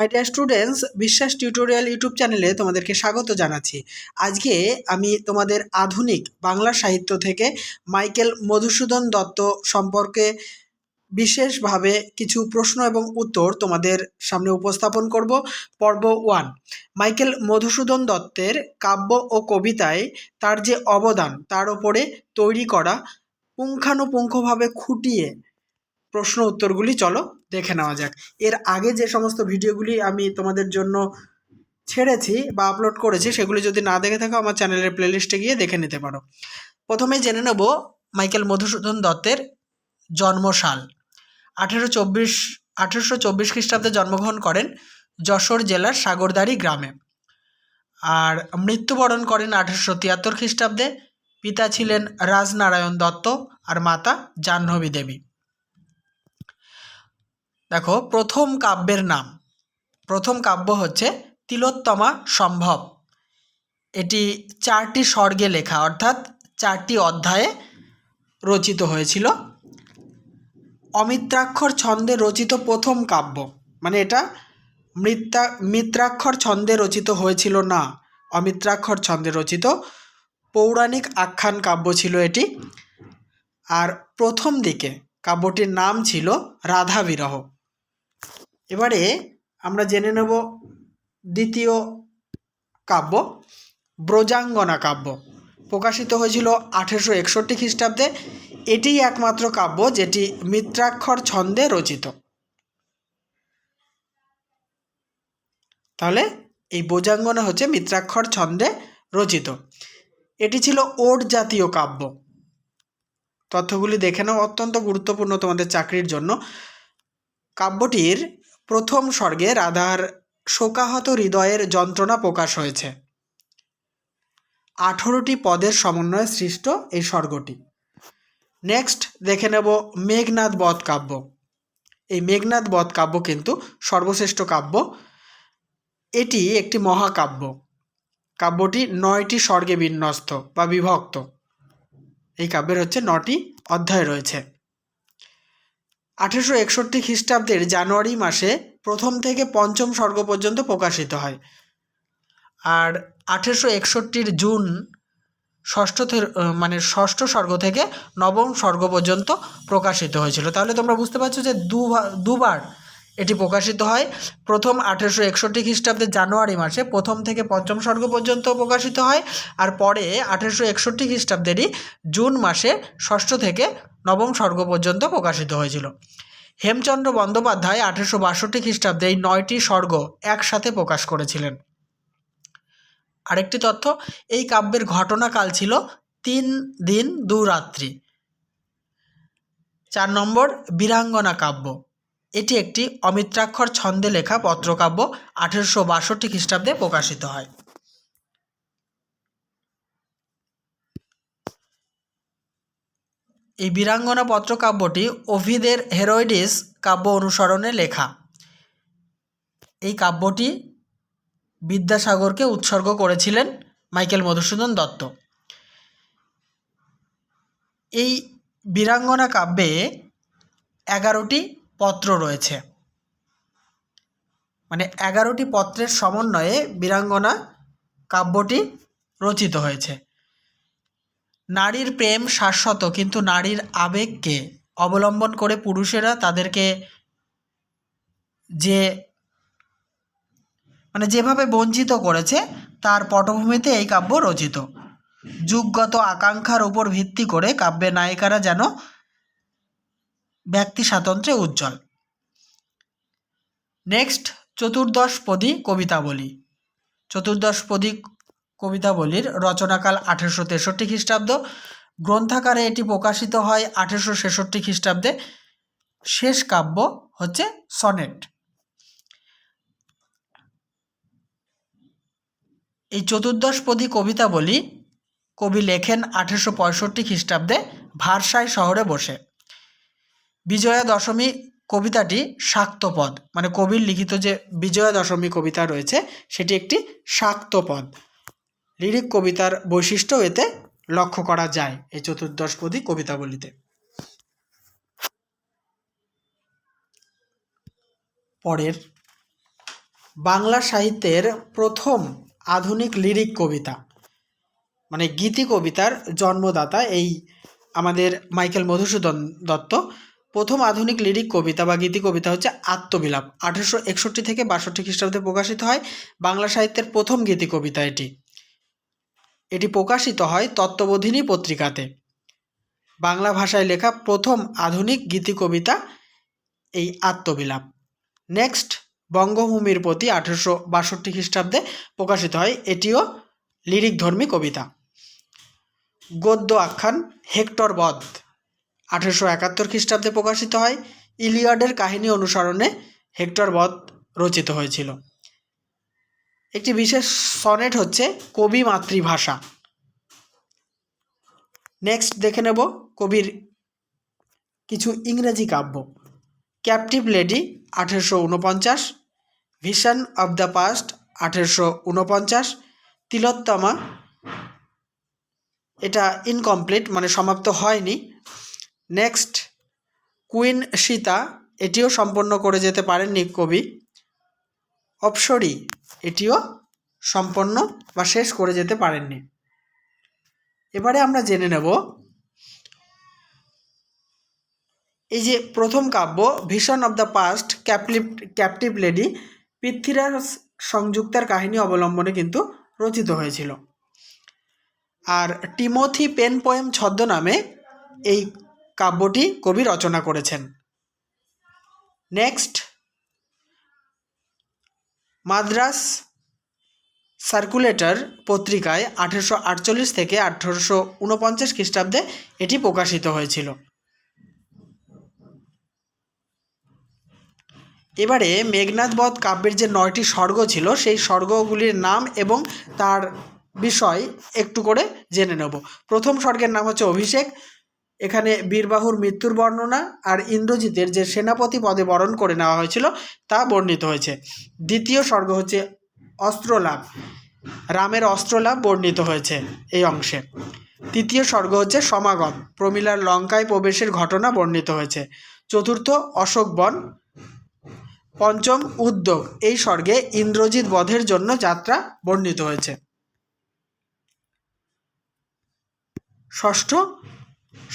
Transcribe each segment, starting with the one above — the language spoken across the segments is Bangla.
মাই ডিয়ার স্টুডেন্টস, বিশ্বাস টিউটোরিয়াল ইউটিউব চ্যানেলে তোমাদেরকে স্বাগত জানাচ্ছি। আজকে আমি তোমাদের আধুনিক বাংলা সাহিত্য থেকে মাইকেল মধুসূদন দত্ত সম্পর্কে বিশেষভাবে কিছু প্রশ্ন এবং উত্তর তোমাদের সামনে উপস্থাপন করব। পর্ব 1, মাইকেল মধুসূদন দত্তের কাব্য ও কবিতায় তার যে অবদান তার উপরে তৈরি করা পুঙ্খানুপুঙ্খভাবে খুঁটিয়ে প্রশ্ন উত্তরগুলি চলো দেখে নেওয়া যাক। এর আগে যে সমস্ত ভিডিওগুলি আমি তোমাদের জন্য ছেড়েছি বা আপলোড করেছি সেগুলি যদি না দেখে থাকো আমার চ্যানেলের প্লেলিস্টে গিয়ে দেখে নিতে পারো। প্রথমে জেনে নেব মাইকেল মধুসূদন দত্তের জন্মসাল। 1824 খ্রিস্টাব্দে জন্মগ্রহণ করেন যশোর জেলার সাগরদাড়ি গ্রামে, আর মৃত্যুবরণ করেন 1873 খ্রিস্টাব্দে। পিতা ছিলেন রাজনারায়ণ দত্ত আর মাতা জাহ্নবী দেবী। দেখো, প্রথম কাব্যের নাম, প্রথম কাব্য হচ্ছে তিলোত্তমা সম্ভব। এটি 4টি স্বর্গে লেখা, অর্থাৎ 4টি অধ্যায়ে রচিত হয়েছিল। অমিত্রাক্ষর ছন্দে রচিত প্রথম কাব্য, মানে এটা মিত্রাক্ষর ছন্দে রচিত হয়েছিল না, অমিত্রাক্ষর ছন্দে রচিত পৌরাণিক আখ্যান কাব্য ছিল এটি। আর প্রথম দিকে কাব্যটির নাম ছিল রাধা বিরহ। এবারে আমরা জেনে নেব দ্বিতীয় কাব্য ব্রজাঙ্গনা কাব্য। প্রকাশিত হয়েছিল 1861 খ্রিস্টাব্দে। এটিই একমাত্র কাব্য যেটি মিত্রাক্ষর ছন্দে রচিত। তাহলে এই ব্রজাঙ্গনা হচ্ছে মিত্রাক্ষর ছন্দে রচিত। এটি ছিল ওট জাতীয় কাব্য। তথ্যগুলি দেখে নাও, অত্যন্ত গুরুত্বপূর্ণ তোমাদের চাকরির জন্য। কাব্যটির প্রথম স্বর্গে রাধার শোকাহত হৃদয়ের যন্ত্রণা প্রকাশ হয়েছে। 18টি পদের সমন্বয়ে সৃষ্ট এই স্বর্গটি। নেক্সট দেখে নেব মেঘনাদ বধ কাব্য। এই মেঘনাদ বধ কাব্য কিন্তু সর্বশ্রেষ্ঠ কাব্য। এটি একটি মহাকাব্য। কাব্যটি 9টি স্বর্গে বিন্যস্ত বা বিভক্ত। এই কাব্যের হচ্ছে 9টি অধ্যায় রয়েছে। 1861 খ্রিস্টাব্দের জানুয়ারি মাসে প্রথম থেকে পঞ্চম স্বর্গ পর্যন্ত প্রকাশিত হয়। আর 1861 জুন ষষ্ঠ স্বর্গ থেকে নবম স্বর্গ পর্যন্ত প্রকাশিত হয়েছিল। তাহলে তোমরা বুঝতে পারছো যে দুবার এটি প্রকাশিত হয়। প্রথম 1861 খ্রিস্টাব্দের জানুয়ারি মাসে প্রথম থেকে পঞ্চম স্বর্গ পর্যন্ত প্রকাশিত হয়, আর পরে 1861 খ্রিস্টাব্দেরই জুন মাসে ষষ্ঠ থেকে নবম স্বর্গ পর্যন্ত প্রকাশিত হয়েছিল। হেমচন্দ্র বন্দ্যোপাধ্যায় 1862 খ্রিস্টাব্দে এই 9টি স্বর্গ একসাথে প্রকাশ করেছিলেন। আরেকটি তথ্য, এই কাব্যের ঘটনাকাল ছিল 3 দিন 2 রাত্রি। 4 নম্বর বীরাঙ্গনা কাব্য। এটি একটি অমিত্রাক্ষর ছন্দে লেখা পত্রকাব্য। 1862 খ্রিস্টাব্দে প্রকাশিত হয়। এই বীরাঙ্গনা পত্রকাব্যটি ওভিদের হেরোইডিস কাব্য অনুসরণে লেখা। এই কাব্যটি বিদ্যাসাগরকে উৎসর্গ করেছিলেন মাইকেল মধুসূদন দত্ত। এই বীরাঙ্গনা কাব্যে 11টি পত্র রয়েছে, মানে 11টি পত্রের সমন্বয়ে বীরাঙ্গনা কাব্যটি রচিত হয়েছে। নারীর প্রেম শাশ্বত, কিন্তু নারীর আবেগকে অবলম্বন করে পুরুষেরা তাদেরকে যেভাবে বঞ্চিত করেছে তার পটভূমিতে এই কাব্য রচিত। যুগগত আকাঙ্ক্ষার উপর ভিত্তি করে কাব্যের নায়িকারা যেন ব্যক্তি স্বাতন্ত্র্যে উজ্জ্বল। নেক্সট, চতুর্দশপদী কবিতাবলী। চতুর্দশপদী কবিতাবলীর রচনাকাল 1863 খ্রিস্টাব্দ। গ্রন্থাকারে এটি প্রকাশিত হয় 1866 খ্রিস্টাব্দে। শেষ কাব্য হচ্ছে সনেট। এই চতুর্দশপদী কবিতাবলী কবি লেখেন 1865 খ্রিস্টাব্দে ভারসাই শহরে বসে। বিজয়া দশমী কবিতাটি শাক্তপদ, মানে কবির লিখিত যে বিজয়া দশমী কবিতা রয়েছে সেটি একটি শাক্তপদ। লিরিক কবিতার বৈশিষ্ট্য এতে লক্ষ্য করা যায় এই চতুর্দশপদী কবিতাবলীতে। পরের বাংলা সাহিত্যের প্রথম আধুনিক লিরিক কবিতা, মানে গীতি কবিতার জন্মদাতা এই আমাদের মাইকেল মধুসূদন দত্ত। প্রথম আধুনিক লিরিক কবিতা বা গীতি কবিতা হচ্ছে আত্মবিলাপ, 1861 থেকে 62 খ্রিস্টাব্দে প্রকাশিত হয়। বাংলা সাহিত্যের প্রথম গীতি কবিতা এটি প্রকাশিত হয় তত্ত্ববোধিনী পত্রিকাতে। বাংলা ভাষায় লেখা প্রথম আধুনিক গীতি কবিতা এই আত্মবিলাপ। নেক্সট, বঙ্গভূমির প্রতি 1862 খ্রিস্টাব্দে প্রকাশিত হয়, এটিও লিরিক ধর্মী কবিতা। গদ্য আখ্যান হেক্টর বধ 1871 খ্রিস্টাব্দে প্রকাশিত হয়। ইলিয়াডের কাহিনী অনুসরণে হেক্টর বধ রচিত হয়েছিল। একটি বিশেষ সনেট হচ্ছে কবি মাতৃভাষা। নেক্সট দেখে নেব কবির কিছু ইংরেজি কাব্য। Captive Lady 1849, Visions of the Past 1849, Tilottama এটা ইনকমপ্লিট মানে সমাপ্ত হয়নি। নেক্সট, কুইন সীতা এটিও সম্পন্ন করে যেতে পারেননি কবি। অপসরি এটিও সম্পন্ন বা শেষ করে যেতে পারেননি। এবারে আমরা জেনে নেব এই যে প্রথম কাব্য Visions of the Past Captive Lady Prithviraj সংযুক্তার কাহিনী অবলম্বনে কিন্তু রচিত হয়েছিল। আর টিমোথি পেন পোয়েম ছদ্মনামে এই কাব্যটি কবি রচনা করেছেন। নেক্সট, মাদ্রাস সার্কুলেটর পত্রিকায় 1848 থেকে 1849 খ্রিস্টাব্দে এটি প্রকাশিত হয়েছিল। এবারে মেঘনাদ বধ কাব্যের যে 9টি স্বর্গ ছিল সেই স্বর্গগুলির নাম এবং তার বিষয় একটু করে জেনে নেব। প্রথম স্বর্গের নাম হচ্ছে অভিষেক, এখানে বীরবাহুর মৃত্যুর বর্ণনা আর ইন্দ্রজিতের যে সেনাপতি পদে বরণ করে নেওয়া হয়েছিল তা বর্ণিত হয়েছে। দ্বিতীয় স্বর্গ হচ্ছে অস্ত্রলাভ, রামের অস্ত্রলাভ বর্ণিত হয়েছে এই অংশে। তৃতীয় স্বর্গ হচ্ছে সমাগম, প্রমীলার লঙ্কায় প্রবেশের ঘটনা বর্ণিত হয়েছে। চতুর্থ অশোক বন। পঞ্চম উদ্যোগ, এই স্বর্গে ইন্দ্রজিৎ বধের জন্য যাত্রা বর্ণিত হয়েছে। ষষ্ঠ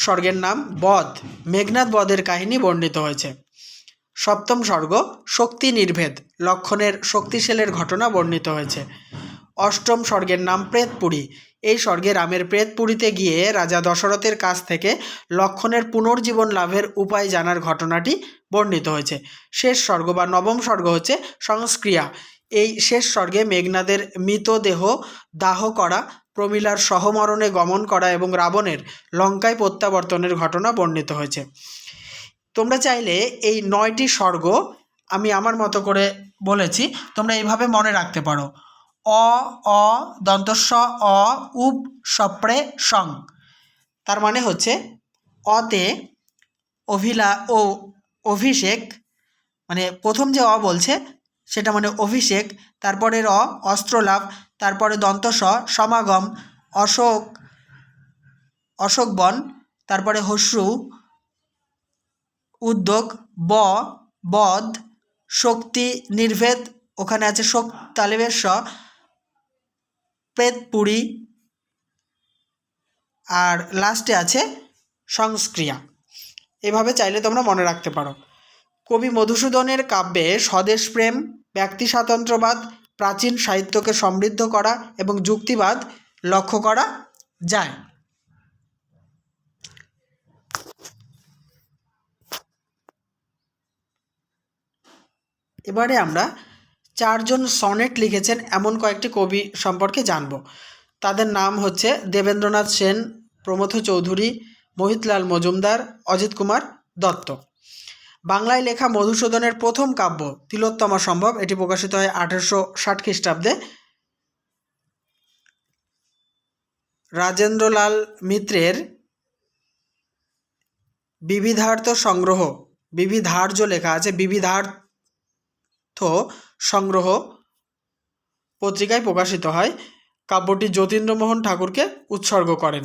স্বর্গের নাম বধ, মেঘনাদ বধের কাহিনী বর্ণিত হয়েছে। সপ্তম স্বর্গ শক্তি নির্ভেদ, লক্ষণের শক্তিশালের ঘটনা বর্ণিত হয়েছে। অষ্টম স্বর্গের নাম প্রেতপুরী, এই স্বর্গে রামের প্রেতপুরীতে গিয়ে রাজা দশরথের কাছ থেকে লক্ষণের পুনর্জীবন লাভের উপায় জানার ঘটনাটি বর্ণিত হয়েছে। শেষ স্বর্গ বা নবম স্বর্গ হচ্ছে সংস্ক্রিয়া, এই শেষ স্বর্গে মেঘনাদের মৃতদেহ দাহ করা, প্রমীলার সহমরণে গমন করা এবং রাবণের লঙ্কায় প্রত্যাবর্তনের ঘটনা বর্ণিত হয়েছে। তোমরা চাইলে এই 9টি স্বর্গ আমি আমার মতো করে বলেছি, তোমরা এইভাবে মনে রাখতে পারো। অ দন্তস্ব অ উপ সপ্রে সং, তার মানে হচ্ছে অতে অভিষেক, মানে প্রথম যে অ বলছে সেটা মানে অভিষেক, তারপরের অস্ত্রলাভ, তারপরে দন্তস্ব সমাগম, অশোকবন, তারপরে হস্যু উদ্যোগ, বধ, শক্তি নির্ভেদ, ওখানে আছে তালেবেশ, প্রেতপুরী, আর লাস্টে আছে সংস্ক্রিয়া। এভাবে চাইলে তোমরা মনে রাখতে পারো। কবি মধুসূদনের কাব্যে স্বদেশপ্রেম, ব্যক্তি স্বাতন্ত্র্যবাদ, প্রাচীন সাহিত্যকে সমৃদ্ধ করা এবং যুক্তিবাদ লক্ষ্য করা যায়। এবারে আমরা 4 জন সনেট লিখেছেন এমন কয়েকটি কবি সম্পর্কে জানব। তাদের নাম হচ্ছে দেবেন্দ্রনাথ সেন, প্রমথ চৌধুরী, মোহিতলাল মজুমদার, অজিত কুমার দত্ত। বাংলায় লেখা মধুসূদনের প্রথম কাব্য তিলোত্তমা সম্ভব, এটি প্রকাশিত হয় 1860 খ্রিস্টাব্দে। রাজেন্দ্রলাল মিত্রের বিবিধার্থ সংগ্রহ, বিবিধার্য লেখা আছে, বিবিধার্থ সংগ্রহ পত্রিকায় প্রকাশিত হয়। কাব্যটি যতীন্দ্রমোহন ঠাকুরকে উৎসর্গ করেন।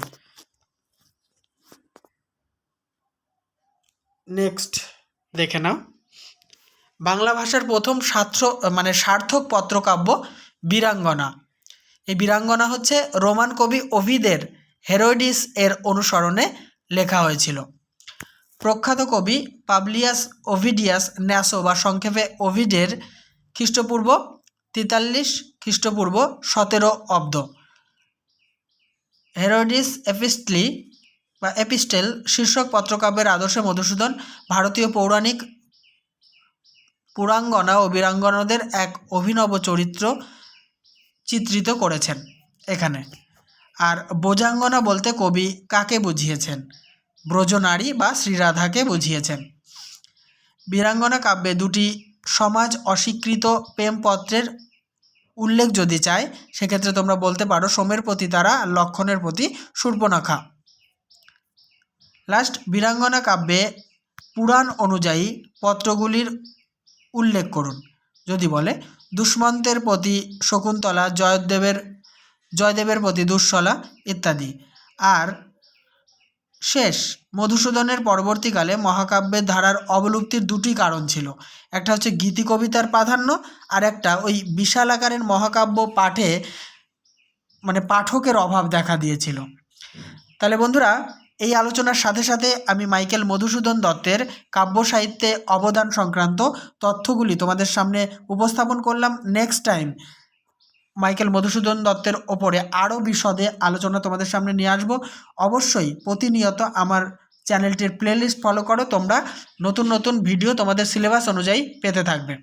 নেক্সট দেখে নাও, বাংলা ভাষার প্রথম সার্থক পত্রকাব্য বীরাঙ্গনা। এই বীরাঙ্গনা হচ্ছে রোমান কবি ওভিদের হেরোডিস এর অনুসরণে লেখা হয়েছিল। প্রখ্যাত কবি পাবলিয়াস ওভিডিয়াস ন্যাসো বা সংক্ষেপে ওভিডের খ্রিস্টপূর্ব 43 খ্রিস্টপূর্ব 17 অব্দ হেরোডিস এপিস্টেল শীর্ষক পত্রকাব্যের আদর্শে মধুসূদন ভারতীয় পৌরাণিক পুরাঙ্গনা ও বীরাঙ্গনাদের এক অভিনব চরিত্র চিত্রিত করেছেন এখানে। আর ব্রজাঙ্গনা বলতে কবি কাকে বুঝিয়েছেন? ব্রজনারী বা শ্রীরাধাকে বুঝিয়েছেন। বীরাঙ্গনা কাব্যে দুটি সমাজ অস্বীকৃত প্রেমপত্রের উল্লেখ যদি চায় সেক্ষেত্রে তোমরা বলতে পারো সোমের প্রতি তারা, লক্ষণের প্রতি শূর্পণখা। লাস্ট, বীরাঙ্গনা কাব্যে পুরাণ অনুযায়ী পত্রগুলির উল্লেখ করুন। যদি বলে দুষ্মন্তের প্রতি শকুন্তলা, জয়দেবের প্রতি দুঃশলা ইত্যাদি। আর শেষ, মধুসূদনের পরবর্তীকালে মহাকাব্যের ধারার অবলুপ্তির দুটি কারণ ছিল। একটা হচ্ছে গীতি কবিতার প্রাধান্য, আর একটা ওই বিশাল আকারের মহাকাব্য পাঠে পাঠকের অভাব দেখা দিয়েছিল। তাহলে বন্ধুরা, এই আলোচনার সাথে সাথে আমি মাইকেল মধুসূদন দত্তের কাব্য সাহিত্যে অবদান সংক্রান্ত তথ্যগুলি তোমাদের সামনে উপস্থাপন করলাম। নেক্সট টাইম মাইকেল মধুসূদন দত্তের ওপরে আরও বিশদে আলোচনা তোমাদের সামনে নিয়ে আসবো। অবশ্যই প্রতিনিয়ত আমার চ্যানেলটির প্লেলিস্ট ফলো করো, তোমরা নতুন নতুন ভিডিও তোমাদের সিলেবাস অনুযায়ী পেতে থাকবে।